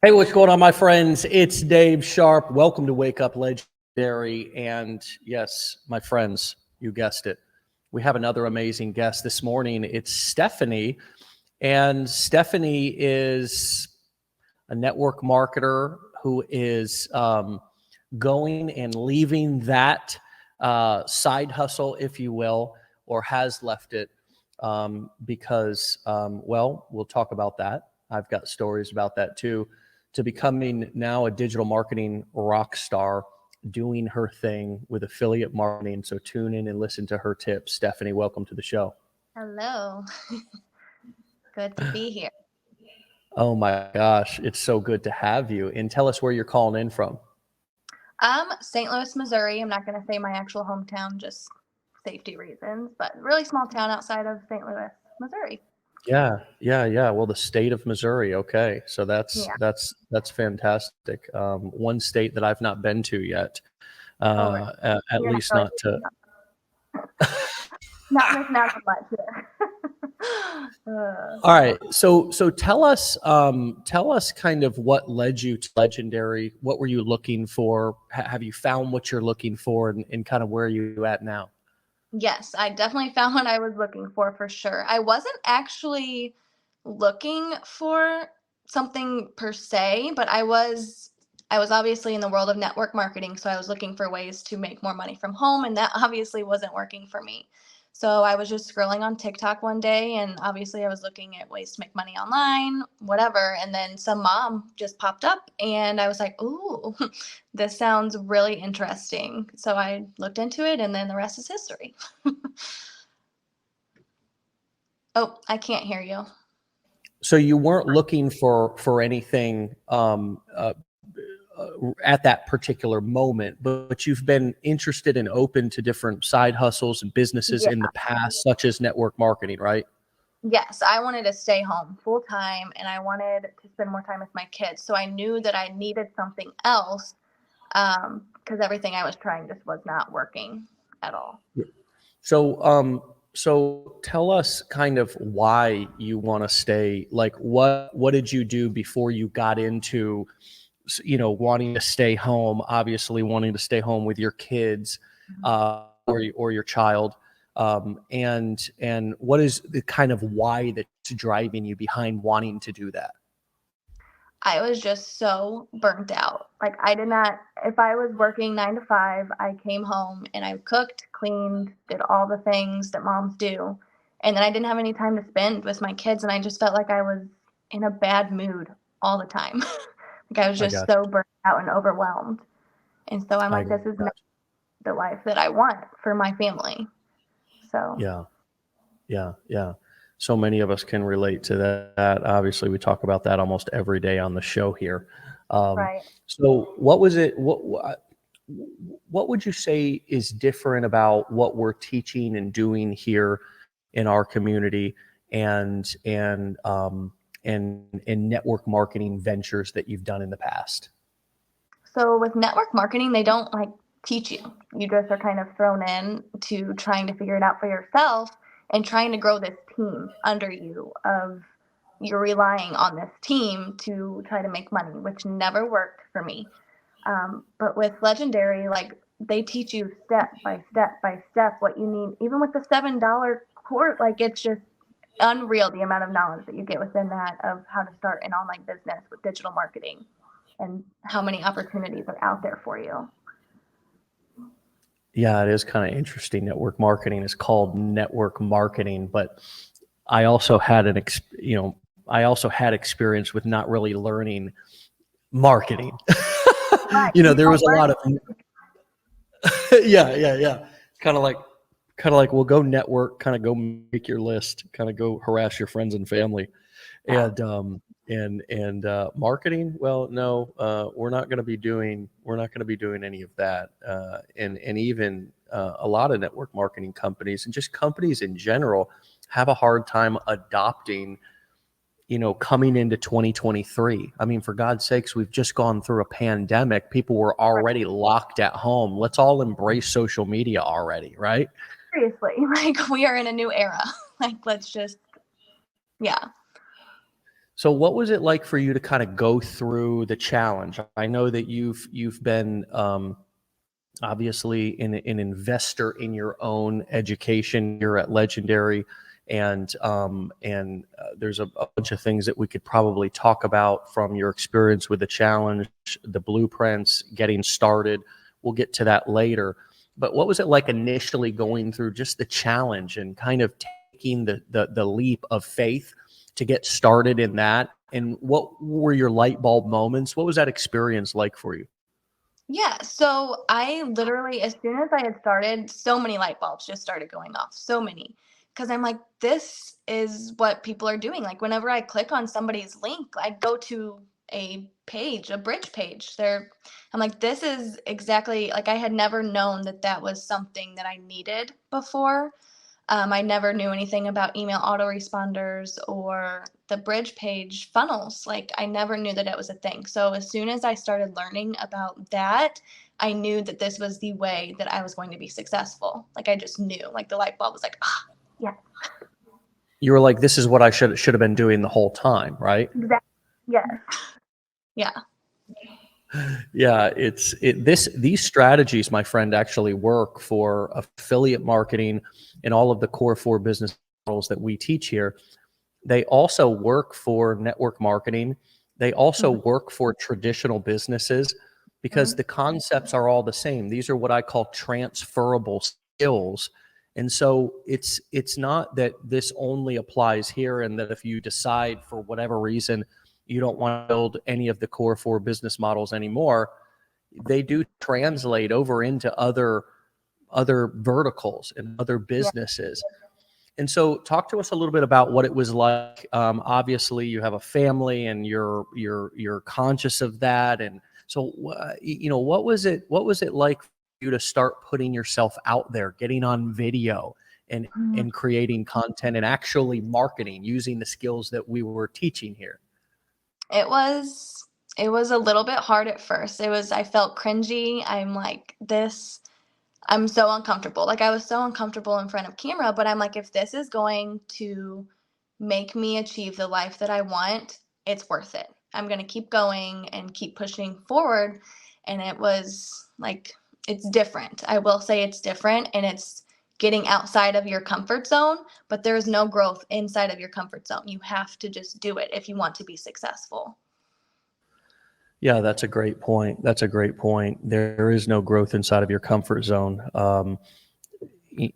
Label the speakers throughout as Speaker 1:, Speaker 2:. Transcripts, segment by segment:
Speaker 1: Hey, what's going on, my friends? It's Dave Sharpe. Welcome to Wake Up Legendary. And yes, my friends, you guessed it. We have another amazing guest this morning. It's Stephanie. And Stephanie is a network marketer who is going and leaving that side hustle, if you will, or has left it because, well, we'll talk about that. I've got stories about that too. To becoming now a digital marketing rock star, doing her thing with affiliate marketing. So tune in and listen to her tips. Stephanie, welcome to the show.
Speaker 2: Hello. Good to be here.
Speaker 1: Oh my gosh, it's so good to have you. And tell us where you're calling in from.
Speaker 2: St. Louis, Missouri. I'm not going to say my actual hometown, just safety reasons, but really small town outside of St. Louis, Missouri.
Speaker 1: Yeah. Well, the state of Missouri. Okay, so that's fantastic. One state that I've not been to yet, at least not to.
Speaker 2: Not missing out on much here.
Speaker 1: All right, so tell us kind of what led you to Legendary. What were you looking for? Have you found what you're looking for, and kind of where are you at now?
Speaker 2: Yes, I definitely found what I was looking for sure. I wasn't actually looking for something per se, but I was obviously in the world of network marketing, so I was looking for ways to make more money from home, and that obviously wasn't working for me. So I was just scrolling on TikTok one day, and obviously I was looking at ways to make money online, whatever, and then some mom just popped up, and I was like, "Ooh, this sounds really interesting." So I looked into it, and then the rest is history. Oh, I can't hear you.
Speaker 1: So you weren't looking for anything at that particular moment, but you've been interested and open to different side hustles and businesses in the past, such as network marketing, right?
Speaker 2: Yes, I wanted to stay home full time, and I wanted to spend more time with my kids. So I knew that I needed something else because everything I was trying just was not working at all.
Speaker 1: So tell us kind of why you want to stay. Like, what did you do before you got into, wanting to stay home? Obviously, wanting to stay home with your kids, or your child. And what is the kind of why that's driving you behind wanting to do that?
Speaker 2: I was just so burnt out. Like if I was working 9 to 5, I came home and I cooked, cleaned, did all the things that moms do. And then I didn't have any time to spend with my kids. And I just felt like I was in a bad mood all the time. Like I was
Speaker 1: I
Speaker 2: just
Speaker 1: got
Speaker 2: so burnt out and overwhelmed. And so I'm like, this is not the life that I want for my family. So
Speaker 1: Yeah. So many of us can relate to that. Obviously, we talk about that almost every day on the show here.
Speaker 2: right.
Speaker 1: So what was it? What would you say is different about what we're teaching and doing here in our community and network marketing ventures that you've done in the past?
Speaker 2: So with network marketing, they don't like teach you. You just are kind of thrown in to trying to figure it out for yourself and trying to grow this team under you of you're relying on this team to try to make money, which never worked for me. But with Legendary, like they teach you step by step by step what you need, even with the $7 course. Like it's just unreal the amount of knowledge that you get within that of how to start an online business with digital marketing and how many opportunities are out there for you.
Speaker 1: Yeah, it is kind of interesting. Network marketing is called network marketing, but I also had experience with not really learning marketing.
Speaker 2: Right.
Speaker 1: There was a lot of yeah. Kind of like we'll go network, kind of go make your list, kind of go harass your friends and family, and marketing. Well, no, we're not going to be doing any of that, and even a lot of network marketing companies and just companies in general have a hard time adopting, coming into 2023. I mean, for God's sakes, we've just gone through a pandemic. People were already locked at home. Let's all embrace social media already, right?
Speaker 2: Seriously, like we are in a new era. Like let's just, yeah.
Speaker 1: So what was it like for you to kind of go through the challenge? I know that you've been obviously an investor in your own education. You're at Legendary, and there's a bunch of things that we could probably talk about from your experience with the challenge, the blueprints, getting started. We'll get to that later. But what was it like initially going through just the challenge and kind of taking the leap of faith to get started in that? And what were your light bulb moments? What was that experience like for you?
Speaker 2: Yeah, so I literally, as soon as I had started, so many light bulbs just started going off. So many. Because I'm like, this is what people are doing. Like, whenever I click on somebody's link, I go to a page, a bridge page. I'm like, this is exactly like I had never known that that was something that I needed before. I never knew anything about email autoresponders or the bridge page funnels. Like, I never knew that it was a thing. So, as soon as I started learning about that, I knew that this was the way that I was going to be successful. Like, I just knew. Like, the light bulb was like, ah, yeah,
Speaker 1: You were like, this is what I should have been doing the whole time, right?
Speaker 2: exactly. Yes. Yeah.
Speaker 1: Yeah, these strategies, my friend, actually work for affiliate marketing and all of the core four business models that we teach here. They also work for network marketing. They also
Speaker 2: Mhm.
Speaker 1: work for traditional businesses because
Speaker 2: Mhm.
Speaker 1: the concepts are all the same. These are what I call transferable skills. And so it's not that this only applies here and that if you decide for whatever reason you don't want to build any of the core four business models anymore, they do translate over into other verticals and other
Speaker 2: Yeah.
Speaker 1: businesses. And so, talk to us a little bit about what it was like. Obviously, you have a family, and you're conscious of that. And so, what was it? What was it like for you to start putting yourself out there, getting on video, and
Speaker 2: Mhm.
Speaker 1: and creating content, and actually marketing using the skills that we were teaching here?
Speaker 2: It was it was a little bit hard at first. I felt cringy. I'm like, this I'm so uncomfortable. Like, I was so uncomfortable in front of camera, but I'm like, if this is going to make me achieve the life that I want, it's worth it. I'm going to keep going and keep pushing forward. And it was like, it's different. I will say it's different and it's getting outside of your comfort zone, but there is no growth inside of your comfort zone. You have to just do it if you want to be successful.
Speaker 1: Yeah, that's a great point. That's a great point. There is no growth inside of your comfort zone. y-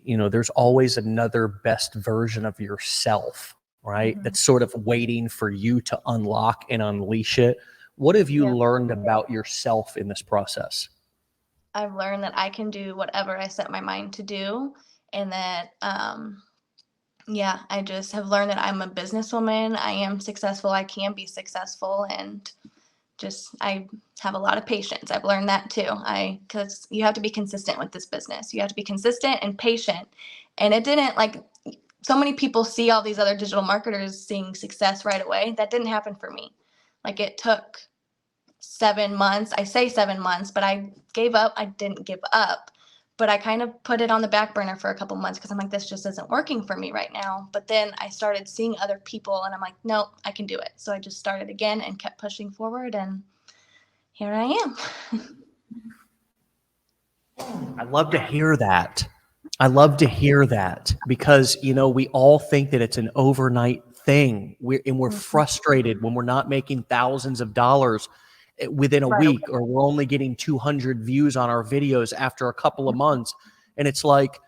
Speaker 1: there's always another best version of yourself, right?
Speaker 2: Mhm.
Speaker 1: That's sort of waiting for you to unlock and unleash it. What have you
Speaker 2: Yeah.
Speaker 1: learned about yourself in this process?
Speaker 2: I've learned that I can do whatever I set my mind to do, and that yeah, I just have learned that I'm a businesswoman. I am successful. I can be successful, and just I have a lot of patience. I've learned that too. Because you have to be consistent with this business. You have to be consistent and patient. And it didn't like so many people see all these other digital marketers seeing success right away. That didn't happen for me. Like, it took 7 months. I say 7 months, but I gave up. I didn't give up, but I kind of put it on the back burner for a couple months because I'm like, this just isn't working for me right now. But then I started seeing other people and I'm like, no, I can do it. So I just started again and kept pushing forward. And here I am.
Speaker 1: I love to hear that. I love to hear that because, we all think that it's an overnight thing. We're
Speaker 2: Mhm.
Speaker 1: frustrated when we're not making thousands of dollars within a
Speaker 2: Right
Speaker 1: week, or we're only getting 200 views on our videos after a couple of months. And it's like,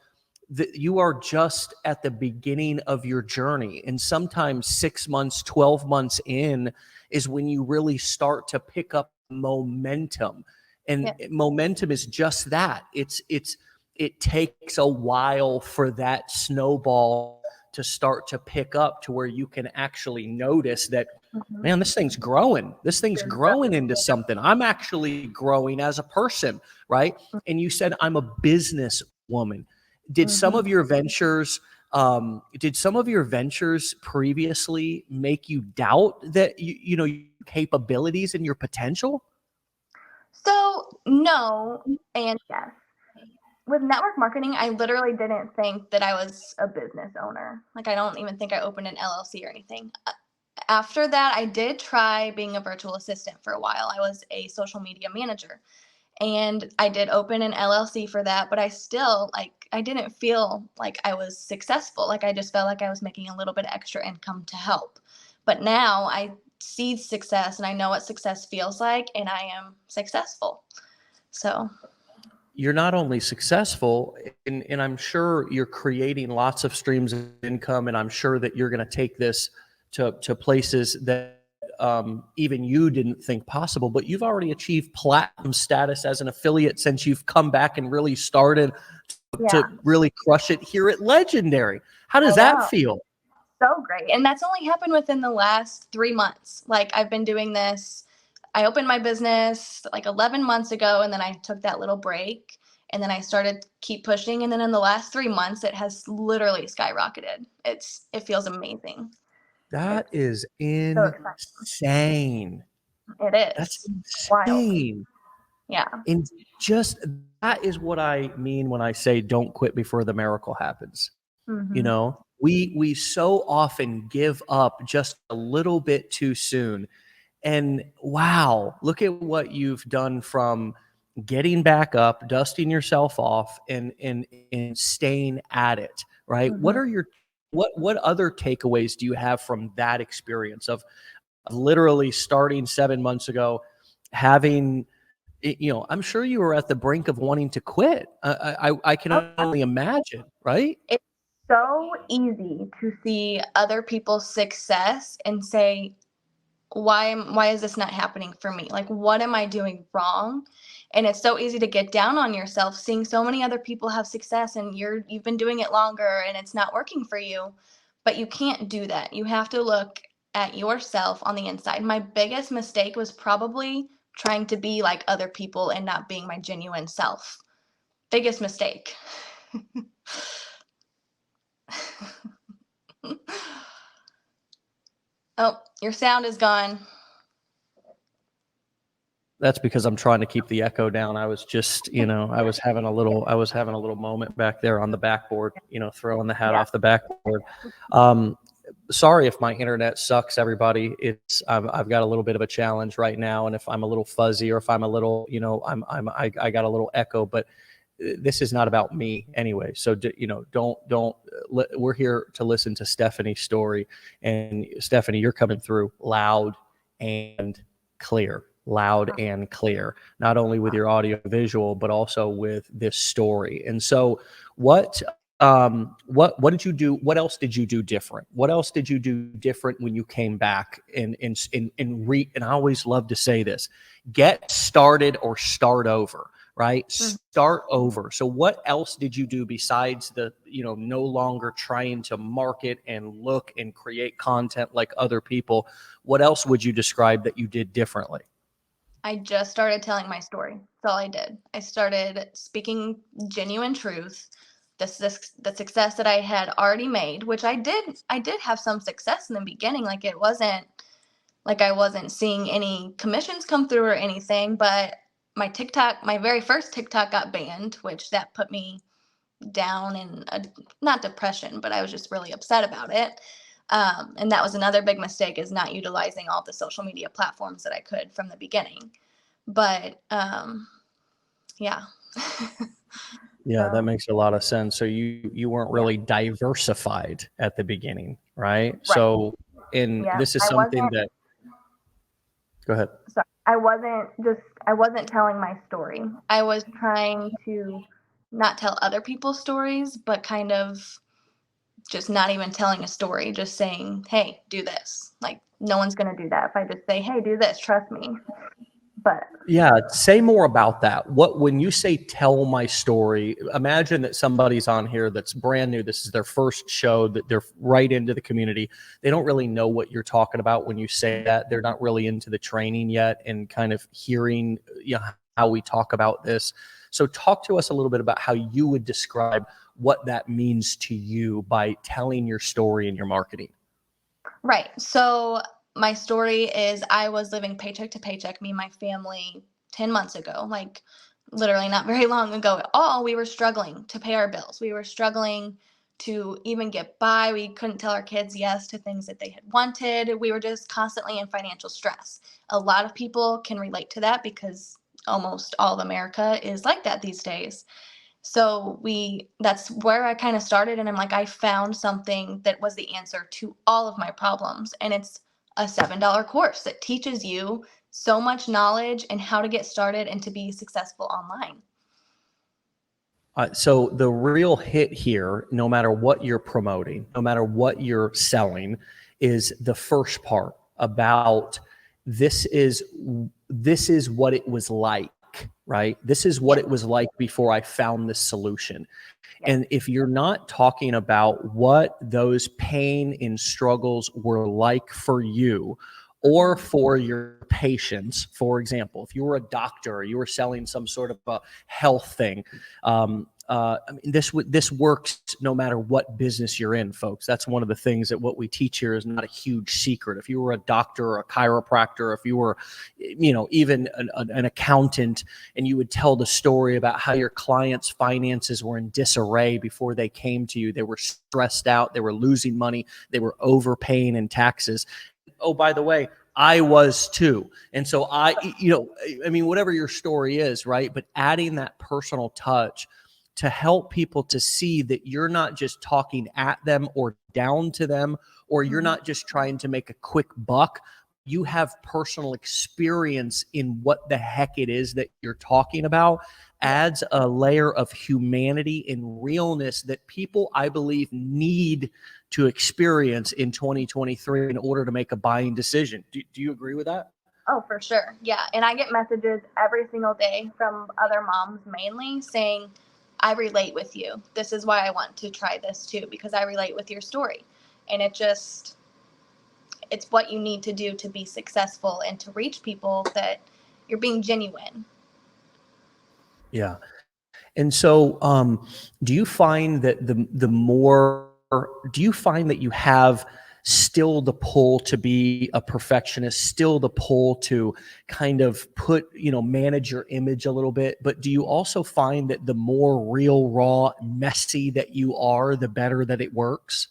Speaker 1: you are just at the beginning of your journey. And sometimes 6 months, 12 months in is when you really start to pick up momentum. And
Speaker 2: Yeah.
Speaker 1: momentum is just that. It takes a while for that snowball to start to pick up to where you can actually notice that,
Speaker 2: Mhm.
Speaker 1: man, this thing's growing. This thing's growing into something. I'm actually growing as a person, right? And you said I'm a business woman. Did some
Speaker 2: Mhm.
Speaker 1: of your ventures did some of your ventures previously make you doubt that your capabilities and your potential?
Speaker 2: So, no, and yes. With network marketing, I literally didn't think that I was a business owner. Like, I don't even think I opened an LLC or anything. after that, I did try being a virtual assistant for a while. I was a social media manager, and I did open an LLC for that, but I still, like, I didn't feel like I was successful. Like, I just felt like I was making a little bit extra income to help. But now I see success and I know what success feels like, and I am successful. So,
Speaker 1: You're not only successful, and I'm sure you're creating lots of streams of income, and I'm sure that you're going to take this to places that even you didn't think possible, but you've already achieved platinum status as an affiliate since you've come back and really started
Speaker 2: yeah,
Speaker 1: to really crush it here at Legendary. How does
Speaker 2: I
Speaker 1: that
Speaker 2: know.
Speaker 1: feel?
Speaker 2: So great. And that's only happened within the last 3 months. Like, I've been doing this. I opened my business like 11 months ago, and then I took that little break, and then I started keep pushing. And then in the last 3 months, it has literally skyrocketed. It feels amazing.
Speaker 1: That
Speaker 2: It's
Speaker 1: is
Speaker 2: so exciting.
Speaker 1: insane.
Speaker 2: It
Speaker 1: That's
Speaker 2: is wild.
Speaker 1: insane.
Speaker 2: Yeah.
Speaker 1: And just that is what I mean when I say don't quit before the miracle happens. You
Speaker 2: Mm-hmm.
Speaker 1: know, we so often give up just a little bit too soon. And wow, look at what you've done from getting back up, dusting yourself off, and staying at it, right?
Speaker 2: Mm-hmm.
Speaker 1: What other takeaways do you have from that experience of literally starting 7 months ago, having I'm sure you were at the brink of wanting to quit. I can
Speaker 2: Oh, yeah.
Speaker 1: only imagine, right?
Speaker 2: It's so easy to see other people's success and say, why is this not happening for me? Like, what am I doing wrong? And it's so easy to get down on yourself seeing so many other people have success, and you've been doing it longer and it's not working for you. But you can't do that. You have to look at yourself on the inside. My biggest mistake was probably trying to be like other people and not being my genuine self. Biggest mistake. Oh, your sound is gone.
Speaker 1: That's because I'm trying to keep the echo down. I was just, I was having a little moment back there on the backboard, throwing the hat
Speaker 2: Yeah.
Speaker 1: off the backboard. Sorry if my internet sucks, everybody. I've got a little bit of a challenge right now, and if I'm a little fuzzy or if I'm a little, I got a little echo, but this is not about me anyway. So don't. We're here to listen to Stephanie's story, and Stephanie, you're coming through loud and clear. Not only with your audio visual, but also with this story. And so what did you do? What else did you do different? What else did you do different when you came back? And I always love to say this: get started or start over. Right? Start over. So what else did you do besides the, no longer trying to market and look and create content like other people? What else would you describe that you did differently?
Speaker 2: I just started telling my story. That's all I did. I started speaking genuine truth. The success that I had already made, which I did. I did have some success in the beginning. Like, it wasn't like I wasn't seeing any commissions come through or anything. But my very first TikTok got banned, which that put me down in not depression, but I was just really upset about it. And that was another big mistake, is not utilizing all the social media platforms that I could from the beginning. But yeah.
Speaker 1: Yeah, that
Speaker 2: So,
Speaker 1: makes a lot of sense. So you weren't
Speaker 2: yeah,
Speaker 1: really diversified at the beginning, right?
Speaker 2: right.
Speaker 1: So, and
Speaker 2: Yeah,
Speaker 1: this is
Speaker 2: I
Speaker 1: something
Speaker 2: wasn't.
Speaker 1: that, go ahead.
Speaker 2: Sorry, I wasn't telling my story. I was trying to not tell other people's stories, but kind of just not even telling a story, just saying, hey, do this. Like, no one's gonna do that if I just say, hey, do this, trust me. But
Speaker 1: Yeah, say more about that. When you say tell my story, imagine that somebody's on here that's brand new. This is their first show, that they're right into the community. They don't really know what you're talking about when you say that. They're not really into the training yet and kind of hearing, how we talk about this. So talk to us a little bit about how you would describe what that means to you by telling your story in your marketing.
Speaker 2: right. So my story is, I was living paycheck to paycheck, me and my family, 10 months ago, like literally not very long ago at all. We were struggling to pay our bills. We were struggling to even get by. We couldn't tell our kids yes to things that they had wanted. We were just constantly in financial stress. A lot of people can relate to that because almost all of America is like that these days. So that's where I kind of started, and I'm like, I found something that was the answer to all of my problems, and it's a $7 course that teaches you so much knowledge and how to get started and to be successful online.
Speaker 1: So the real hit here, no matter what you're promoting, no matter what you're selling, is the first part about this is what it was like, right? This is what it was like before I found this solution. And if you're not talking about what those pain and struggles were like for you or for your patients, for example, if you were a doctor or you were selling some sort of a health thing, I mean, this works no matter what business you're in, folks. That's one of the things that what we teach here is not a huge secret. If you were a doctor or a chiropractor, if you were, even an accountant, and you would tell the story about how your clients' finances were in disarray before they came to you, they were stressed out, they were losing money, they were overpaying in taxes. Oh, by the way, I was too. And so whatever your story is, right? But adding that personal touch to help people to see that you're not just talking at them or down to them, or you're not just trying to make a quick buck. You have personal experience in what the heck it is that you're talking about, adds a layer of humanity and realness that people, I believe, need to experience in 2023 in order to make a buying decision. Do you agree with that?
Speaker 2: Oh, for sure. Yeah. And I get messages every single day from other moms mainly saying, I relate with you. This is why I want to try this too, because I relate with your story. And it's what you need to do to be successful and to reach people, that you're being genuine.
Speaker 1: Yeah. And so, do you find that do you find that you have still the pull to be a perfectionist, still the pull to kind of manage your image a little bit, but do you also find that the more real, raw, messy that you are, the better that it works?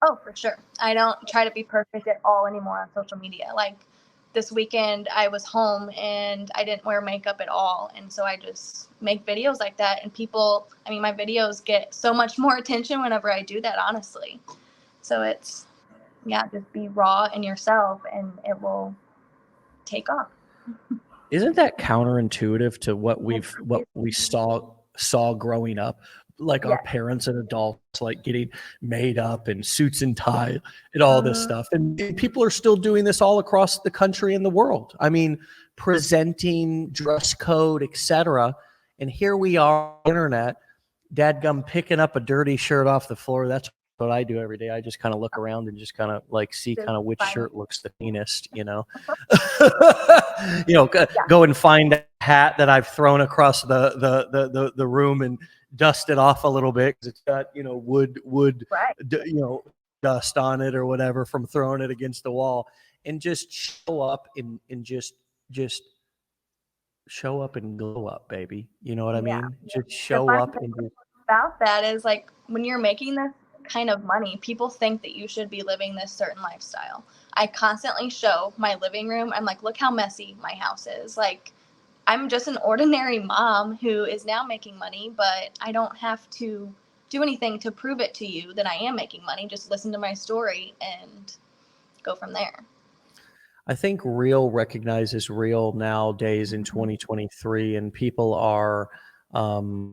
Speaker 2: Oh, for sure. I don't try to be perfect at all anymore on social media. Like this weekend, I was home and I didn't wear makeup at all. And so I just make videos like that. And my videos get so much more attention whenever I do that, honestly. So just be raw in yourself and it will take off.
Speaker 1: Isn't that counterintuitive to what we saw growing up? Like our parents and adults, like getting made up in suits and tie and all this stuff. And people are still doing this all across the country and the world. I mean, presenting, dress code, etc. And here we are on the internet, dadgum picking up a dirty shirt off the floor. That's what I do every day. I just kind of look around and just kind of see kind of which shirt looks the cleanest, go and find a hat that I've thrown across the room and dust it off a little bit because it's got wood dust on it or whatever from throwing it against the wall, and just show up and just show up and glow up, baby. You know what I mean? Just show up and just
Speaker 2: about that is like when you're making this kind of money, people think that you should be living this certain lifestyle. I constantly show my living room. I'm like, look how messy my house is. Like, I'm just an ordinary mom who is now making money, but I don't have to do anything to prove it to you that I am making money. Just listen to my story and go from there.
Speaker 1: I think real recognizes real nowadays in 2023, and people are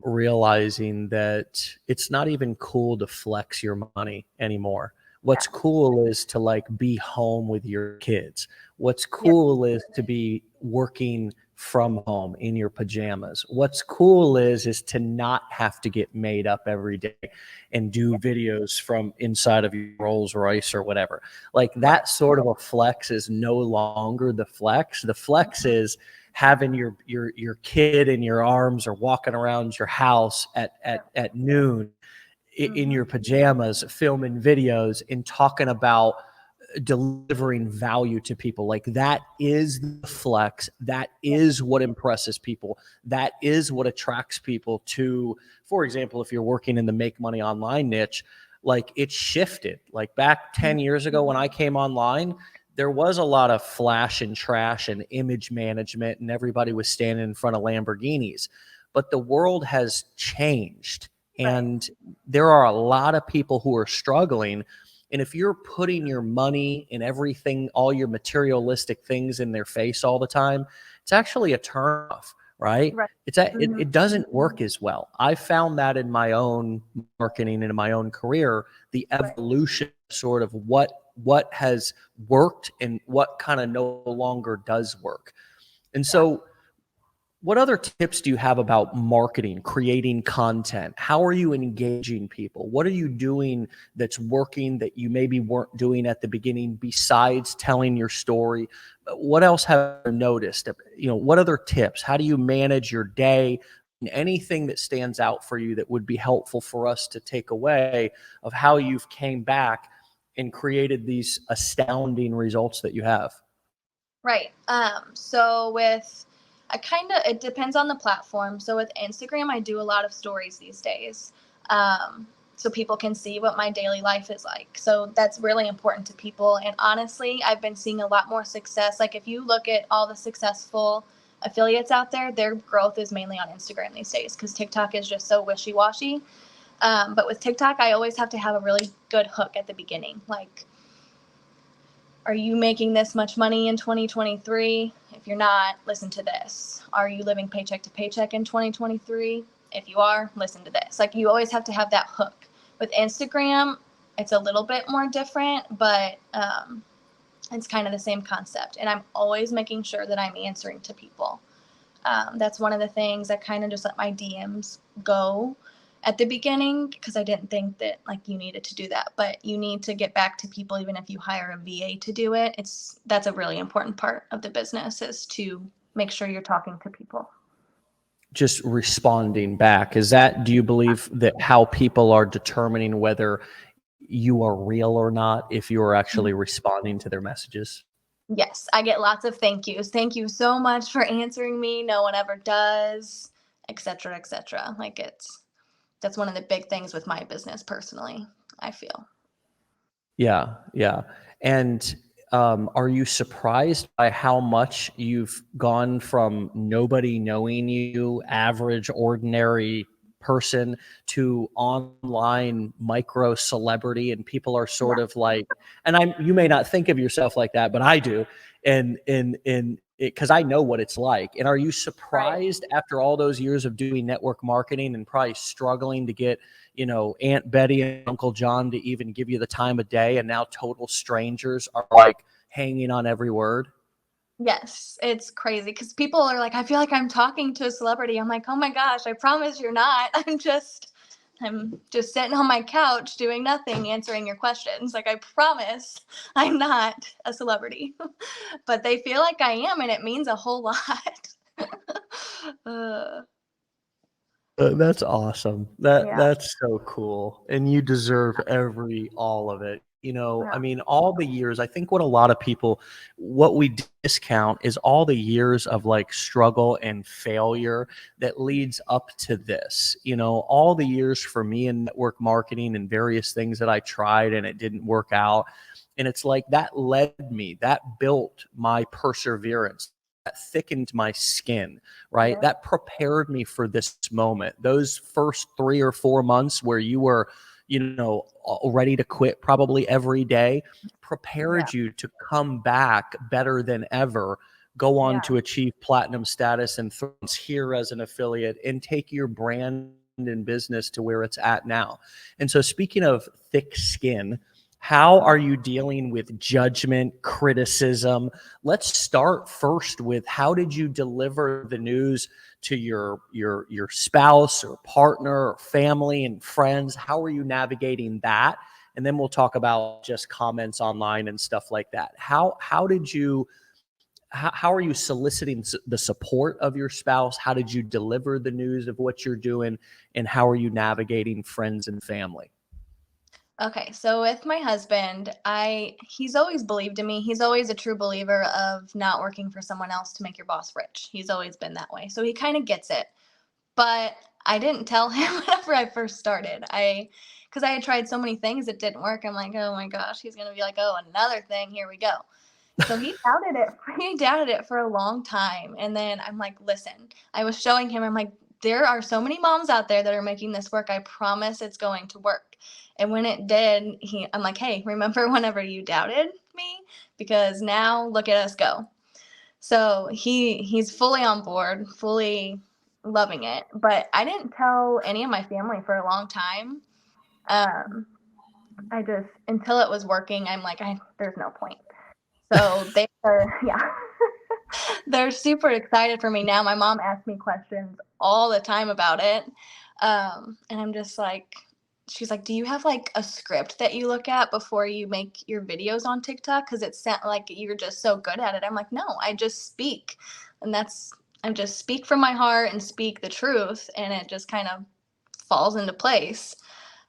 Speaker 1: realizing that it's not even cool to flex your money anymore. What's cool is to like be home with your kids. What's cool is to be working from home in your pajamas. What's cool is to not have to get made up every day and do videos from inside of your Rolls Royce or whatever. Like that sort of a flex is no longer the flex. The flex is having your kid in your arms or walking around your house at noon in your pajamas, filming videos and talking about delivering value to people. Like that is the flex. That is what impresses people. That is what attracts people to, for example, if you're working in the make money online niche, like it shifted. Like back 10 years ago when I came online, there was a lot of flash and trash and image management, and everybody was standing in front of Lamborghinis. But the world has changed, and there are a lot of people who are struggling. And if you're putting your money and everything, all your materialistic things in their face all the time, it's actually a turnoff, right?
Speaker 2: Right.
Speaker 1: It doesn't work as well. I found that in my own marketing and in my own career, the evolution sort of what has worked and what kind of no longer does work. And so what other tips do you have about marketing, creating content? How are you engaging people? What are you doing that's working that you maybe weren't doing at the beginning besides telling your story? What else have you noticed? What other tips? How do you manage your day? Anything that stands out for you that would be helpful for us to take away of how you've came back and created these astounding results that you have?
Speaker 2: Right. So with it depends on the platform. So with Instagram, I do a lot of stories these days. So people can see what my daily life is like. So that's really important to people. And honestly, I've been seeing a lot more success. Like if you look at all the successful affiliates out there, their growth is mainly on Instagram these days because TikTok is just so wishy-washy. But with TikTok, I always have to have a really good hook at the beginning. Like, are you making this much money in 2023? If you're not, listen to this. Are you living paycheck to paycheck in 2023? If you are, listen to this. Like you always have to have that hook. With Instagram, it's a little bit more different, but it's kind of the same concept. And I'm always making sure that I'm answering to people. That's one of the things I kind of just let my DMs go at the beginning because I didn't think that like you needed to do that, but you need to get back to people even if you hire a VA to do it. That's a really important part of the business is to make sure you're talking to people.
Speaker 1: Just responding back. Do you believe that how people are determining whether you are real or not if you are actually responding to their messages?
Speaker 2: Yes, I get lots of thank yous. Thank you so much for answering me. No one ever does, etc., etc. Like that's one of the big things with my business personally, I feel.
Speaker 1: Yeah, yeah. And are you surprised by how much you've gone from nobody knowing you, average, ordinary person, to online micro celebrity, and people are sort
Speaker 2: Yeah.
Speaker 1: of like, you may not think of yourself like that, but I do, and because I know what it's like. And are you
Speaker 2: Right.
Speaker 1: surprised after all those years of doing network marketing and probably struggling to get Aunt Betty and Uncle John to even give you the time of day, and now total strangers are like hanging on every word?
Speaker 2: Yes, it's crazy because people are like, I feel like I'm talking to a celebrity. I'm like, oh my gosh, I promise you're not. I'm just sitting on my couch doing nothing, answering your questions. Like, I promise I'm not a celebrity. But they feel like I am, and it means a whole lot. uh,
Speaker 1: That's awesome. That
Speaker 2: yeah.
Speaker 1: that's so cool, and you deserve all of it. I
Speaker 2: Yeah.
Speaker 1: mean, all the years. I think what a lot of people, what we discount is all the years of like struggle and failure that leads up to this. All the years for me in network marketing and various things that I tried and it didn't work out, and it's like that built my perseverance, that thickened my skin, right?
Speaker 2: Yeah.
Speaker 1: That prepared me for this moment. Those first 3 or 4 months where you were, ready to quit probably every day,
Speaker 2: Yeah.
Speaker 1: prepared you to come back better than ever, go on
Speaker 2: Yeah.
Speaker 1: to achieve platinum status and here as an affiliate and take your brand and business to where it's at now. And so speaking of thick skin, how are you dealing with judgment, criticism? Let's start first with how did you deliver the news to your spouse or partner or family and friends? How are you navigating that? And then we'll talk about just comments online and stuff like that. How are you soliciting the support of your spouse? How did you deliver the news of what you're doing? And how are you navigating friends and family?
Speaker 2: Okay, so with my husband, he's always believed in me. He's always a true believer of not working for someone else to make your boss rich. He's always been that way. So he kind of gets it. But I didn't tell him whenever I first started. I because I had tried so many things that didn't work. I'm like, oh my gosh, he's gonna be like, oh, another thing, here we go. So he doubted it. He doubted it for a long time. And then I'm like, listen, I was showing him, I'm like, there are so many moms out there that are making this work. I promise it's going to work. And when it did, I'm like, hey, remember whenever you doubted me? Because now look at us go. So he's fully on board, fully loving it. But I didn't tell any of my family for a long time. I just, until it was working, I'm like, there's no point. So they are, yeah, they're super excited for me now. My mom asks me questions all the time about it. And I'm just like, she's like, do you have like a script that you look at before you make your videos on TikTok? Because it's like you're just so good at it. I'm like, no, I just speak. And I just speak from my heart and speak the truth. And it just kind of falls into place.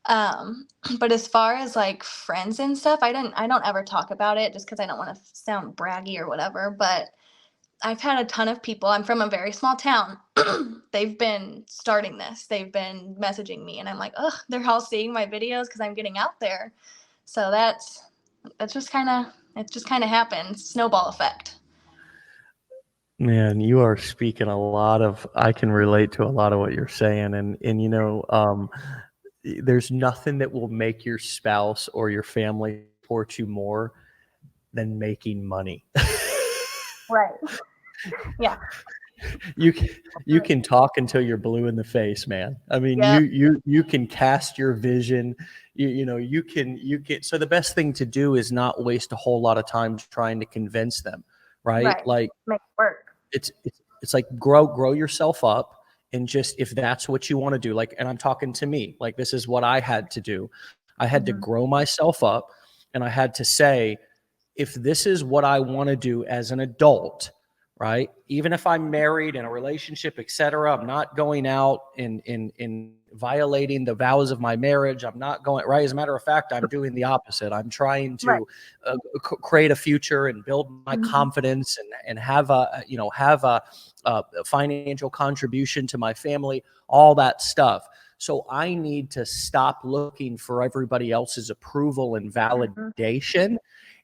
Speaker 2: Um, but as far as like friends and stuff, I don't ever talk about it just because I don't want to sound braggy or whatever. But I've had a ton of people. I'm from a very small town. They've been starting this. They've been messaging me, and I'm like, ugh, they're all seeing my videos because I'm getting out there. So that's just kind of it just kind of happens. Snowball effect.
Speaker 1: Man, you are speaking a lot of, I can relate to a lot of what you're saying. And there's nothing that will make your spouse or your family support you more than making money.
Speaker 2: Right. Yeah.
Speaker 1: You can, you can talk until you're blue in the face, man. I mean,
Speaker 2: Yep.
Speaker 1: you can cast your vision. You can. So the best thing to do is not waste a whole lot of time trying to convince them, right?
Speaker 2: Right.
Speaker 1: Like
Speaker 2: Make it work.
Speaker 1: it's like grow yourself up, and just, if that's what you want to do, like, and I'm talking to me, like, this is what I had to do. I had to grow myself up, and I had to say, if this is what I want to do as an adult, right? Even if I'm married in a relationship, etc., I'm not going out in violating the vows of my marriage. I'm not going, right. As a matter of fact, I'm doing the opposite. I'm trying
Speaker 2: Right.
Speaker 1: to create a future and build my confidence, and have a financial contribution to my family, all that stuff. So I need to stop looking for everybody else's approval and validation.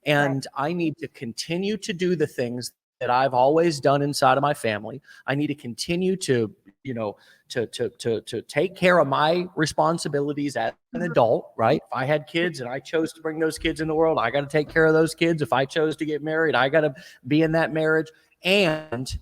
Speaker 1: And I need to continue to do the things that I've always done inside of my family. I need to continue to, to take care of my responsibilities as an adult, right? If I had kids and I chose to bring those kids in the world, I got to take care of those kids. If I chose to get married, I got to be in that marriage. And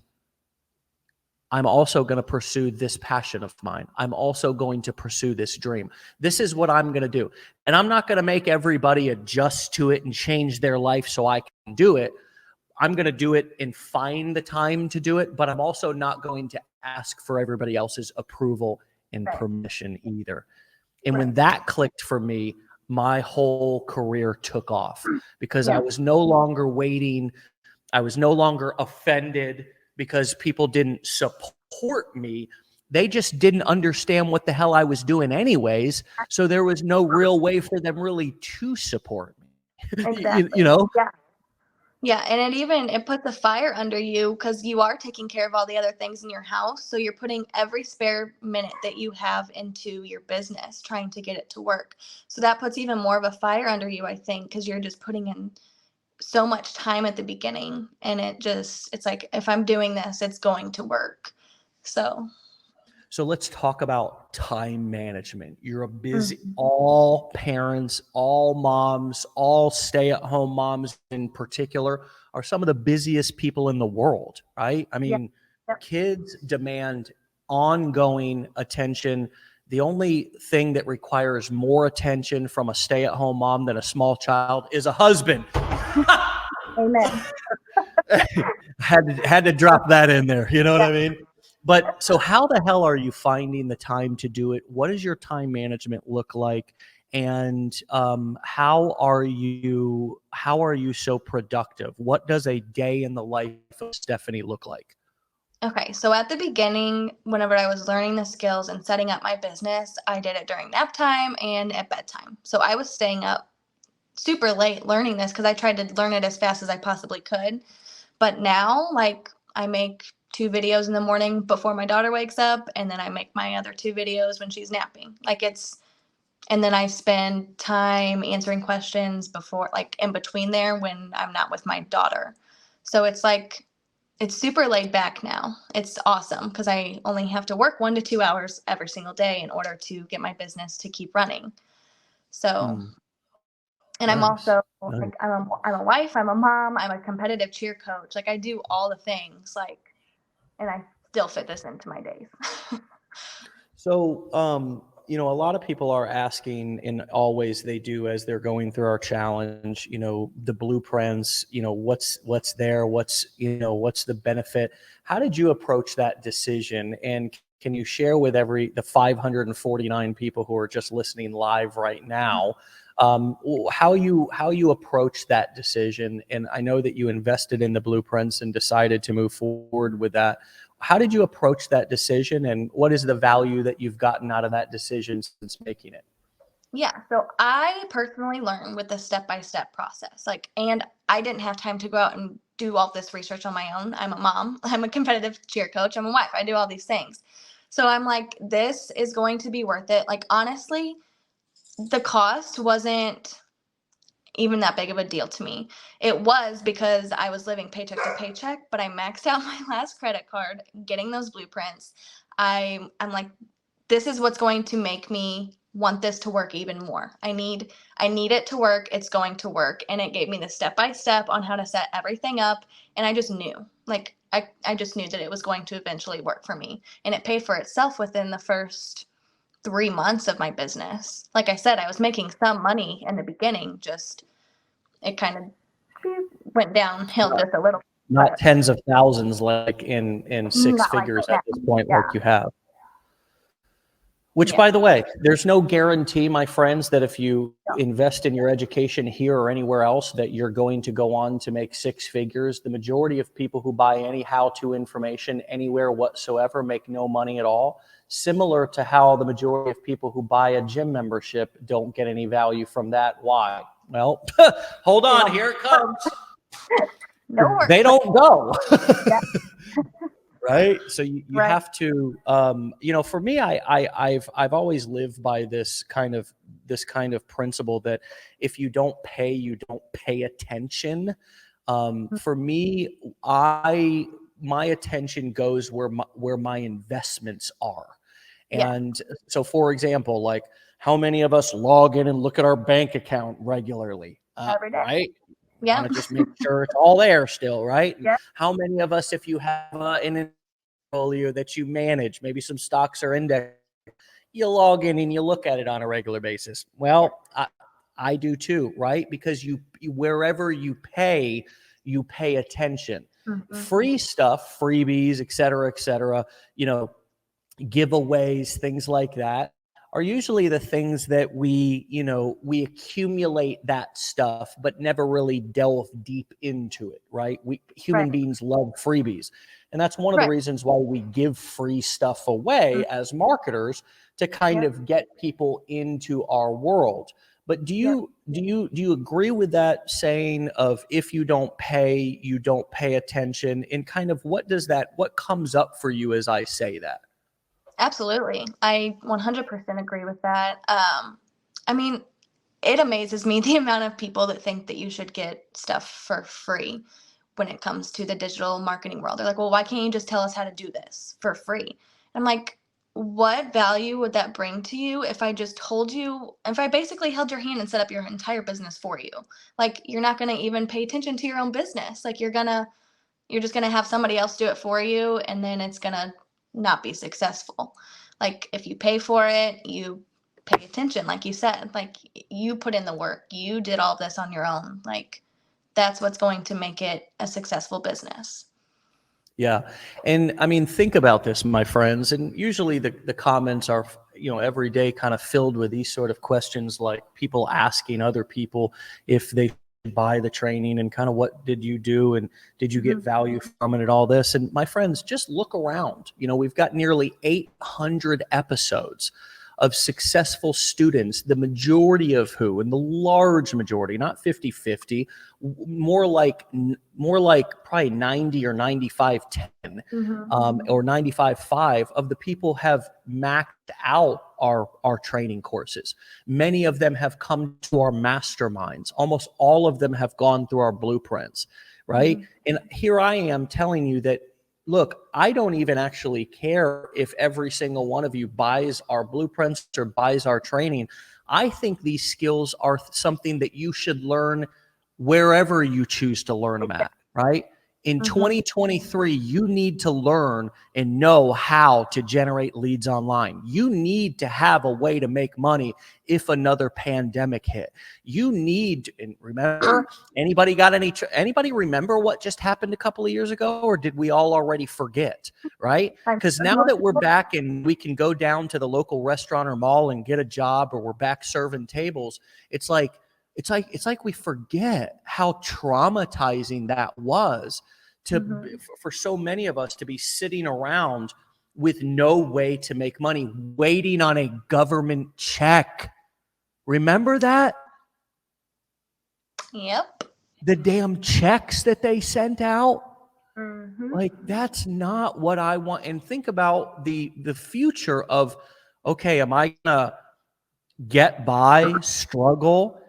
Speaker 1: I'm also going to pursue this passion of mine. I'm also going to pursue this dream. This is what I'm going to do. And I'm not going to make everybody adjust to it and change their life so I can do it. I'm going to do it and find the time to do it, but I'm also not going to ask for everybody else's approval and permission either. And when that clicked for me, my whole career took off, because I was no longer waiting. I was no longer offended because people didn't support me. They just didn't understand what the hell I was doing anyways. So there was no real way for them really to support me.
Speaker 2: Exactly. Yeah. Yeah, and it puts a fire under you because you are taking care of all the other things in your house. So you're putting every spare minute that you have into your business, trying to get it to work. So that puts even more of a fire under you, I think, because you're just putting in so much time at the beginning, and it's like, if I'm doing this, it's going to work. So
Speaker 1: let's talk about time management. You're a busy, all parents, all moms, all stay-at-home moms in particular are some of the busiest people in the world, right? I mean, kids demand ongoing attention. The only thing that requires more attention from a stay-at-home mom than a small child is a husband.
Speaker 2: Amen.
Speaker 1: had to drop that in there. You know what I mean? But so how the hell are you finding the time to do it? What does your time management look like? And how are you so productive? What does a day in the life of Stephanie look like?
Speaker 2: Okay, so at the beginning, whenever I was learning the skills and setting up my business, I did it during nap time and at bedtime. So I was staying up super late learning this because I tried to learn it as fast as I possibly could. But now, like, I make 2 videos in the morning before my daughter wakes up, and then I make my other 2 videos when she's napping. Like, it's And then I spend time answering questions before, like in between there when I'm not with my daughter. So it's like, it's super laid back now. It's awesome because I only have to work 1 to 2 hours every single day in order to get my business to keep running. So, and I'm
Speaker 1: Nice.
Speaker 2: also
Speaker 1: Nice.
Speaker 2: like, I'm a wife, I'm a mom, I'm a competitive cheer coach. Like I do all the things, like, and I still fit this into my days.
Speaker 1: So, a lot of people are asking, and always they do as they're going through our challenge, the blueprints, what's there, what's the benefit. How did you approach that decision? And can you share with the 549 people who are just listening live right now, how you approach that decision? And I know that you invested in the blueprints and decided to move forward with that. How did you approach that decision, and what is the value that you've gotten out of that decision since making it?
Speaker 2: Yeah, so I personally learned with the step-by-step process. Like, and I didn't have time to go out and do all this research on my own. I'm a mom, I'm a competitive cheer coach, I'm a wife, I do all these things. So I'm like, this is going to be worth it. Like, honestly, the cost wasn't even that big of a deal to me. It was because I was living paycheck to paycheck, but I maxed out my last credit card getting those blueprints. I'm like, this is what's going to make me want this to work even more. I need it to work. It's going to work. And it gave me the step by step on how to set everything up. And I just knew, like, I just knew that it was going to eventually work for me. And it paid for itself within the first 3 months of my business. Like I said, I was making some money in the beginning, just it kind of went downhill just a little.
Speaker 1: Not tens of thousands like in six
Speaker 2: Not like
Speaker 1: figures
Speaker 2: that
Speaker 1: at this point,
Speaker 2: now.
Speaker 1: like you have. Which,
Speaker 2: Yeah.
Speaker 1: by the way, there's no guarantee, my friends, that if you invest in your education here or anywhere else, that you're going to go on to make six figures. The majority of people who buy any how-to information anywhere whatsoever make no money at all. Similar to how the majority of people who buy a gym membership don't get any value from that. Why? Well, hold on, here it comes.
Speaker 2: No worries.
Speaker 1: They don't go.
Speaker 2: Yeah.
Speaker 1: Right. So you
Speaker 2: Right.
Speaker 1: have to, for me, I've always lived by this kind of principle that if you don't pay, you don't pay attention. For me, my attention goes where my investments are.
Speaker 2: Yeah.
Speaker 1: And so, for example, like how many of us log in and look at our bank account regularly?
Speaker 2: Every day.
Speaker 1: Right.
Speaker 2: Yeah.
Speaker 1: Want to just make sure it's all there still, right?
Speaker 2: Yeah.
Speaker 1: How many of us, if you have an portfolio that you manage, maybe some stocks or index, you log in and you look at it on a regular basis? Well, I do too, right? Because you wherever you pay attention.
Speaker 2: Mm-hmm.
Speaker 1: Free stuff, freebies, et cetera, giveaways, things like that are usually the things that we accumulate that stuff, but never really delve deep into it, right? Human beings love freebies. And that's one of the reasons why we give free stuff away as marketers, to kind of get people into our world. But do you agree with that saying of if you don't pay, you don't pay attention? And kind of what comes up for you as I say that?
Speaker 2: Absolutely. I 100% agree with that. I mean, it amazes me the amount of people that think that you should get stuff for free when it comes to the digital marketing world. They're like, well, why can't you just tell us how to do this for free? I'm like, what value would that bring to you if I just told you, if I basically held your hand and set up your entire business for you? Like, you're not going to even pay attention to your own business. Like, you're just going to have somebody else do it for you, and then it's going to not be successful. Like, if you pay for it, you pay attention, like you said, like you put in the work, you did all this on your own. Like, that's what's going to make it a successful business.
Speaker 1: Yeah. And I mean, think about this, my friends. And usually the comments are, every day kind of filled with these sort of questions, like people asking other people if they buy the training and kind of what did you do and did you get value from it and all this. And my friends, just look around. We've got nearly 800 episodes of successful students, the majority of who, and the large majority, not 50-50, more like probably 90 or 95-10 or 95-5 of the people have maxed out our training courses. Many of them have come to our masterminds. Almost all of them have gone through our blueprints, right? And here I am telling you that, look, I don't even actually care if every single one of you buys our blueprints or buys our training. I think these skills are something that you should learn wherever you choose to learn them at, right? In 2023, you need to learn and know how to generate leads online. You need to have a way to make money if another pandemic hit. You need, and remember, anybody remember what just happened a couple of years ago, or did we all already forget, right? Because now that we're back and we can go down to the local restaurant or mall and get a job, or we're back serving tables, it's like we forget how traumatizing that was for so many of us to be sitting around with no way to make money, waiting on a government check. Remember that?
Speaker 2: Yep.
Speaker 1: The damn checks that they sent out. Like, that's not what I want. And think about the future of, okay, am I gonna get by, struggle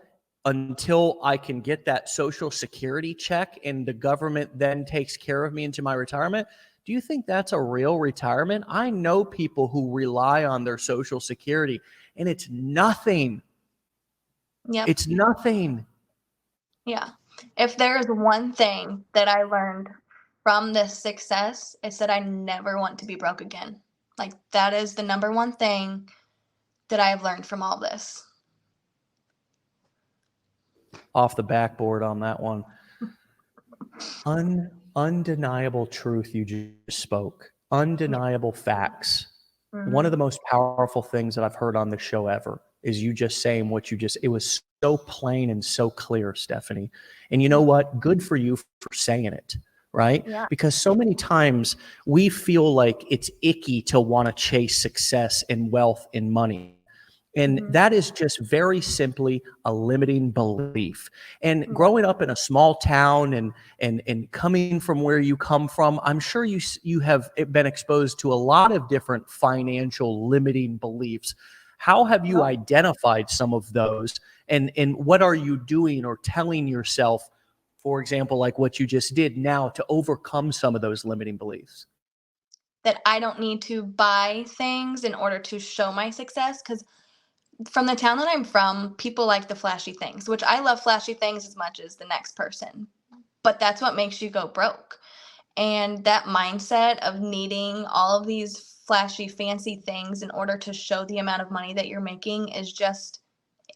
Speaker 1: until I can get that Social Security check and the government then takes care of me into my retirement? Do you think that's a real retirement? I know people who rely on their Social Security, and it's nothing.
Speaker 2: Yep.
Speaker 1: It's nothing.
Speaker 2: Yeah. If there's one thing that I learned from this success, it's that I never want to be broke again. Like, that is the number one thing that I've learned from all this.
Speaker 1: Off the backboard on that one. Undeniable truth you just spoke. Undeniable facts. One of the most powerful things that I've heard on the show ever is you just saying what you just, it was so plain and so clear, Stephanie. And you know what? Good for you for saying it, right?
Speaker 2: Yeah.
Speaker 1: Because so many times we feel like it's icky to want to chase success and wealth and money. And that is just very simply a limiting belief. And growing up in a small town and coming from where you come from, I'm sure you have been exposed to a lot of different financial limiting beliefs. How have you identified some of those? And what are you doing or telling yourself, for example, like what you just did now, to overcome some of those limiting beliefs?
Speaker 2: That I don't need to buy things in order to show my success, because from the town that I'm from, people like the flashy things, which I love flashy things as much as the next person. But that's what makes you go broke. And that mindset of needing all of these flashy, fancy things in order to show the amount of money that you're making is just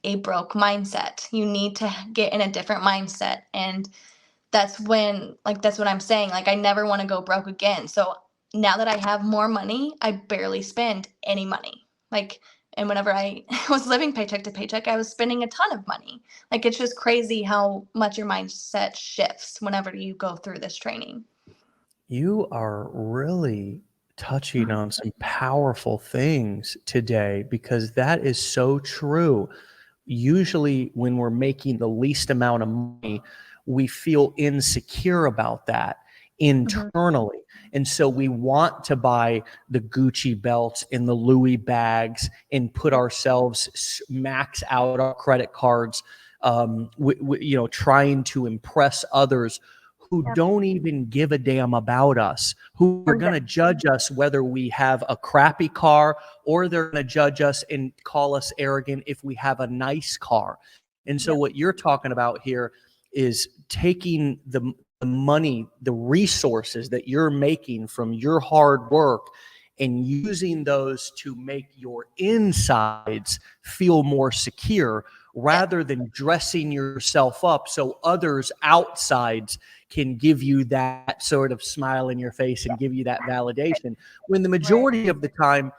Speaker 2: a broke mindset. You need to get in a different mindset. And that's when, like, that's what I'm saying. Like, I never want to go broke again. So now that I have more money, I barely spend any money. Like, and whenever I was living paycheck to paycheck, I was spending a ton of money. Like, it's just crazy how much your mindset shifts whenever you go through this training.
Speaker 1: You are really touching on some powerful things today, because that is so true. Usually when we're making the least amount of money, we feel insecure about that internally. And so we want to buy the Gucci belts and the Louis bags and put ourselves, max out our credit cards, trying to impress others who don't even give a damn about us, who are going to judge us whether we have a crappy car, or they're going to judge us and call us arrogant if we have a nice car. And so what you're talking about here is taking the money, the resources that you're making from your hard work, and using those to make your insides feel more secure, rather than dressing yourself up so others outsides can give you that sort of smile in your face and give you that validation, when the majority of the time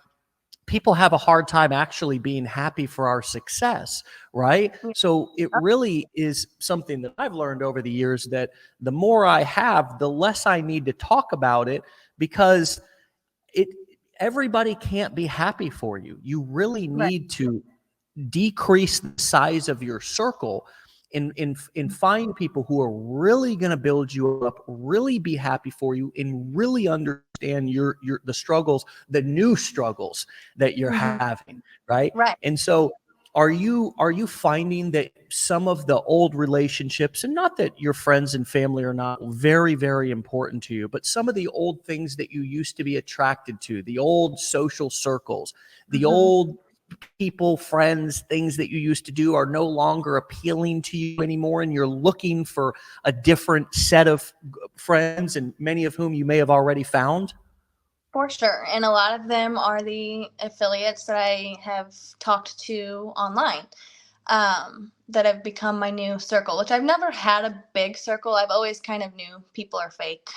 Speaker 1: people have a hard time actually being happy for our success, right? So it really is something that I've learned over the years, that the more I have, the less I need to talk about it, because everybody can't be happy for you. You really need to decrease the size of your circle and find people who are really going to build you up, really be happy for you, and really understand the struggles, the new struggles that you're having, right?
Speaker 2: Right.
Speaker 1: And so are you finding that some of the old relationships, and not that your friends and family are not very, very important to you, but some of the old things that you used to be attracted to, the old social circles, the old people, friends, things that you used to do are no longer appealing to you anymore, and you're looking for a different set of friends, and many of whom you may have already found?
Speaker 2: For sure. And a lot of them are the affiliates that I have talked to online, that have become my new circle, which I've never had a big circle. I've always kind of knew people are fake.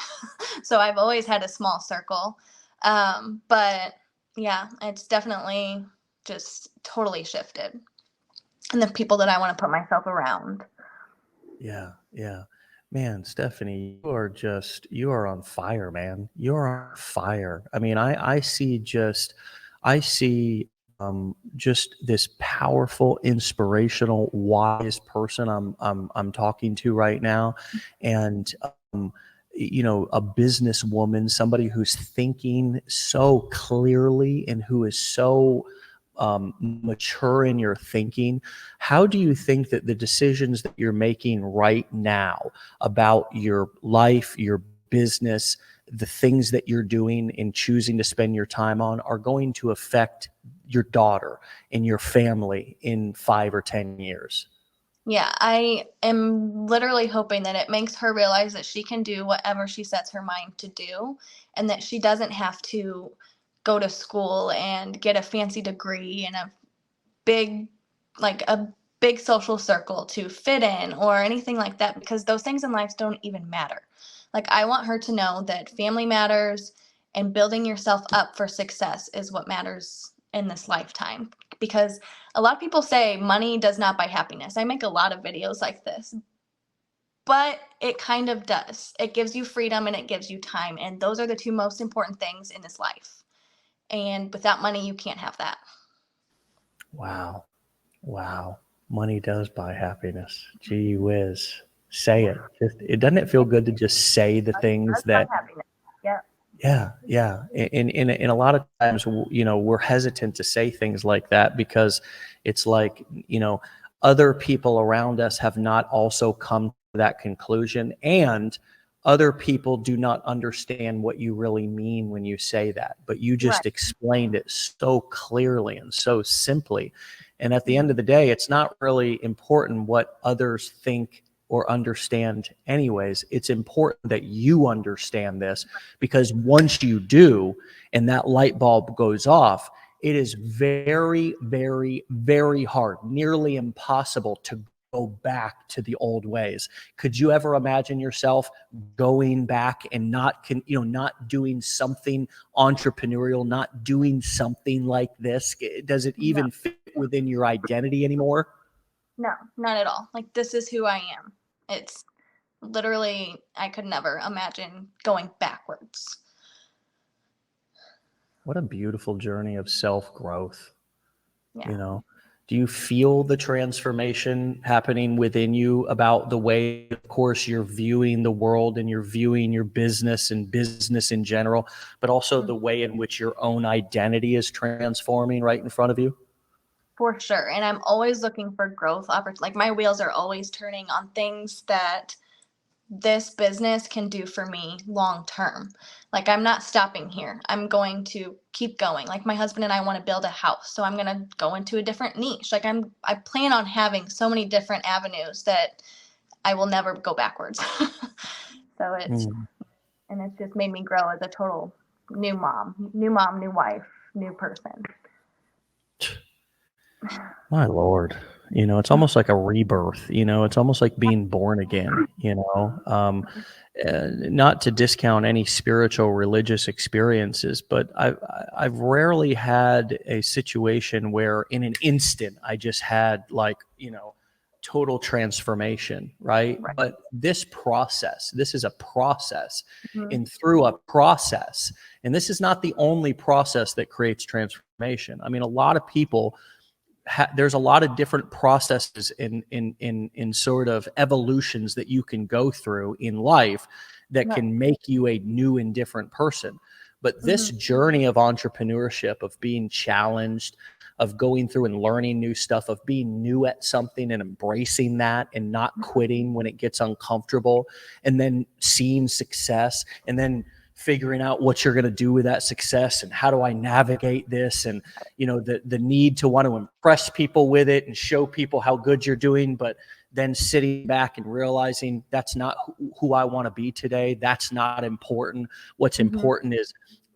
Speaker 2: So I've always had a small circle. But yeah, it's definitely just totally shifted. And the people that I want to put myself around.
Speaker 1: Yeah, yeah. Man, Stephanie, you are on fire, man. You're on fire. I mean, I see just this powerful, inspirational, wise person I'm talking to right now. And a businesswoman, somebody who's thinking so clearly and who is so mature in your thinking. How do you think that the decisions that you're making right now about your life, your business, the things that you're doing and choosing to spend your time on are going to affect your daughter and your family in 5 or 10 years?
Speaker 2: Yeah, I am literally hoping that it makes her realize that she can do whatever she sets her mind to do, and that she doesn't have to go to school and get a fancy degree and big a big social circle to fit in or anything like that, because those things in life don't even matter. Like, I want her to know that family matters and building yourself up for success is what matters in this lifetime, because a lot of people say money does not buy happiness. I make a lot of videos like this, but it kind of does. It gives you freedom and it gives you time, and those are the two most important things in this life. And without money, you can't have that.
Speaker 1: Wow. Wow. Money does buy happiness. Gee whiz. Say it. Doesn't it feel good to just say the things
Speaker 2: That's my
Speaker 1: that,
Speaker 2: happiness. Yeah.
Speaker 1: yeah, yeah. And a lot of times, we're hesitant to say things like that because it's like, other people around us have not also come to that conclusion, and other people do not understand what you really mean when you say that. But you
Speaker 2: Right.
Speaker 1: just explained it so clearly and so simply. And at the end of the day, it's not really important what others think or understand anyways. It's important that you understand this, because once you do and that light bulb goes off, it is very, very, very hard, nearly impossible to go back to the old ways. Could you ever imagine yourself going back and not doing something entrepreneurial, not doing something like this? Does it
Speaker 2: No,
Speaker 1: even fit within your identity anymore?
Speaker 2: no, not at all. Like, this is who I am. It's literally, I could never imagine going backwards.
Speaker 1: What a beautiful journey of self-growth.
Speaker 2: Yeah.
Speaker 1: Do you feel the transformation happening within you about the way, of course, you're viewing the world and you're viewing your business and business in general, but also the way in which your own identity is transforming right in front of you?
Speaker 2: For sure. And I'm always looking for growth opportunities. Like, my wheels are always turning on things that this business can do for me long term. Like, I'm not stopping here. I'm going to keep going. Like, my husband and I want to build a house, so I'm going to go into a different niche. Like, I plan on having so many different avenues that I will never go backwards. So
Speaker 1: Mm.
Speaker 2: it's just made me grow as a total new mom, new wife, new person.
Speaker 1: My Lord, it's almost like a rebirth, it's almost like being born again, not to discount any spiritual religious experiences, but I've rarely had a situation where in an instant I just had like, total transformation, right?
Speaker 2: Right.
Speaker 1: But this is a process,
Speaker 2: Mhm.
Speaker 1: and through a process, and this is not the only process that creates transformation. I mean, a lot of people there's a lot of different processes in sort of evolutions that you can go through in life that can make you a new and different person. But this journey of entrepreneurship, of being challenged, of going through and learning new stuff, of being new at something and embracing that and not quitting when it gets uncomfortable, and then seeing success, and then figuring out what you're going to do with that success, and how do I navigate this, and the need to want to impress people with it and show people how good you're doing, but then sitting back and realizing that's not who I want to be today. That's not important. What's important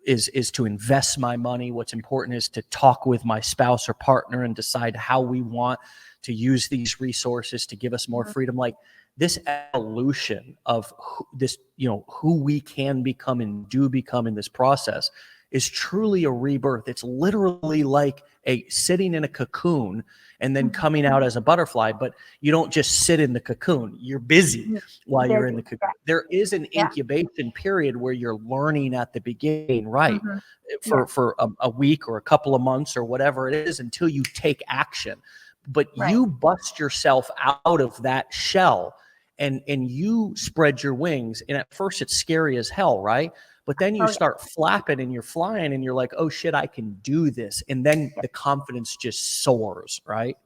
Speaker 1: is to invest my money. What's important is to talk with my spouse or partner and decide how we want to use these resources to give us more freedom. Like this evolution of who we can become and do become in this process is truly a rebirth. It's literally like sitting in a cocoon and then coming out as a butterfly, but you don't just sit in the cocoon. You're busy while you're in the cocoon. There is an incubation period where you're learning at the beginning, right? For a week or a couple of months or whatever it is until you take action. But you bust yourself out of that shell and you spread your wings. And at first it's scary as hell, right? But then you start flapping and you're flying and you're like, oh shit, I can do this. And then the confidence just soars, right?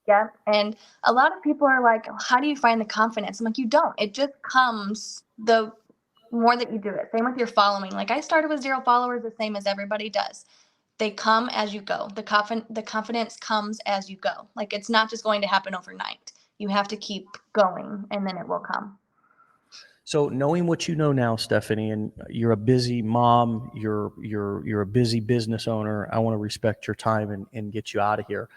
Speaker 2: Yeah. And a lot of people are like, how do you find the confidence? I'm like, you don't. It just comes the more that you do it. Same with your following. Like I started with 0 followers, the same as everybody does. They come as you go. The confidence comes as you go. Like it's not just going to happen overnight. You have to keep going and then it will come.
Speaker 1: So knowing what you know now, Stephanie, and you're a busy mom, you're a busy business owner. I want to respect your time and get you out of here.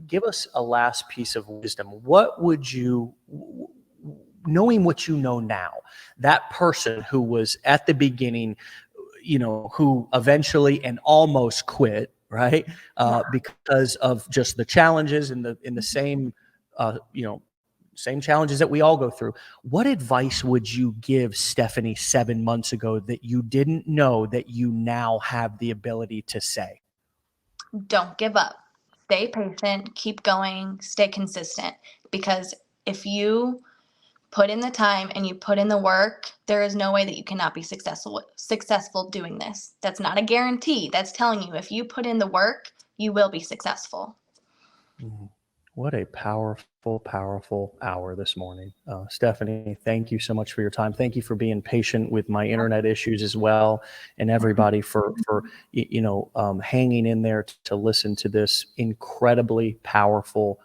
Speaker 1: Give us a last piece of wisdom. What would you, knowing what you know now, that person who was at the beginning, who eventually and almost quit, right? Because of just the challenges in the same, same challenges that we all go through. What advice would you give Stephanie 7 months ago that you didn't know that you now have the ability to say?
Speaker 2: Don't give up. Stay patient, keep going, stay consistent. Because if you put in the time and you put in the work, there is no way that you cannot be successful doing this. That's not a guarantee. That's telling you if you put in the work, you will be successful.
Speaker 1: What a powerful, powerful hour this morning. Stephanie, thank you so much for your time. Thank you for being patient with my internet issues as well. And everybody for hanging in there to listen to this incredibly powerful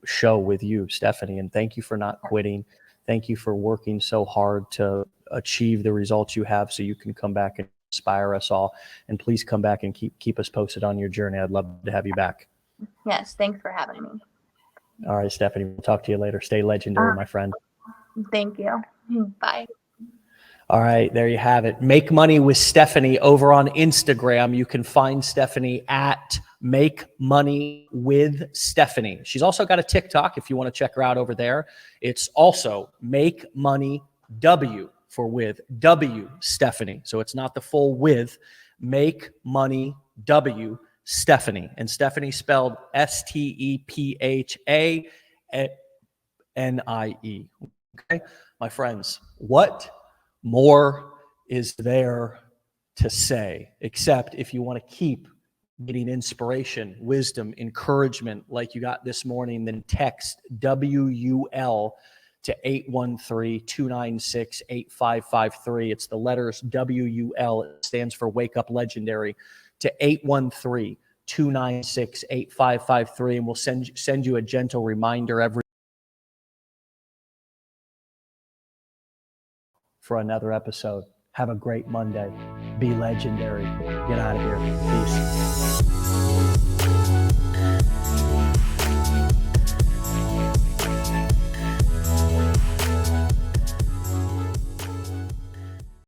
Speaker 1: show with you, Stephanie. And thank you for not quitting. Thank you for working so hard to achieve the results you have so you can come back and inspire us all. And please come back and keep us posted on your journey. I'd love to have you back.
Speaker 2: Yes, thanks for having me.
Speaker 1: All right, Stephanie, we'll talk to you later. Stay legendary, my friend.
Speaker 2: Thank you. Bye.
Speaker 1: All right, there you have it. Make Money with Stephanie over on Instagram. You can find Stephanie at Make Money with Stephanie. She's also got a TikTok if you want to check her out over there. It's also Make Money W for with W Stephanie. So it's not the full with. Make Money W Stephanie. And Stephanie spelled Stephanie. Okay, my friends, what more is there to say except if you want to keep getting inspiration, wisdom, encouragement like you got this morning, then text WUL to 813-296-8553. It's the letters WUL. It stands for Wake Up Legendary. To 813-296-8553, and we'll send you a gentle reminder every for another episode. Have a great Monday. Be legendary. Get out of here. Peace.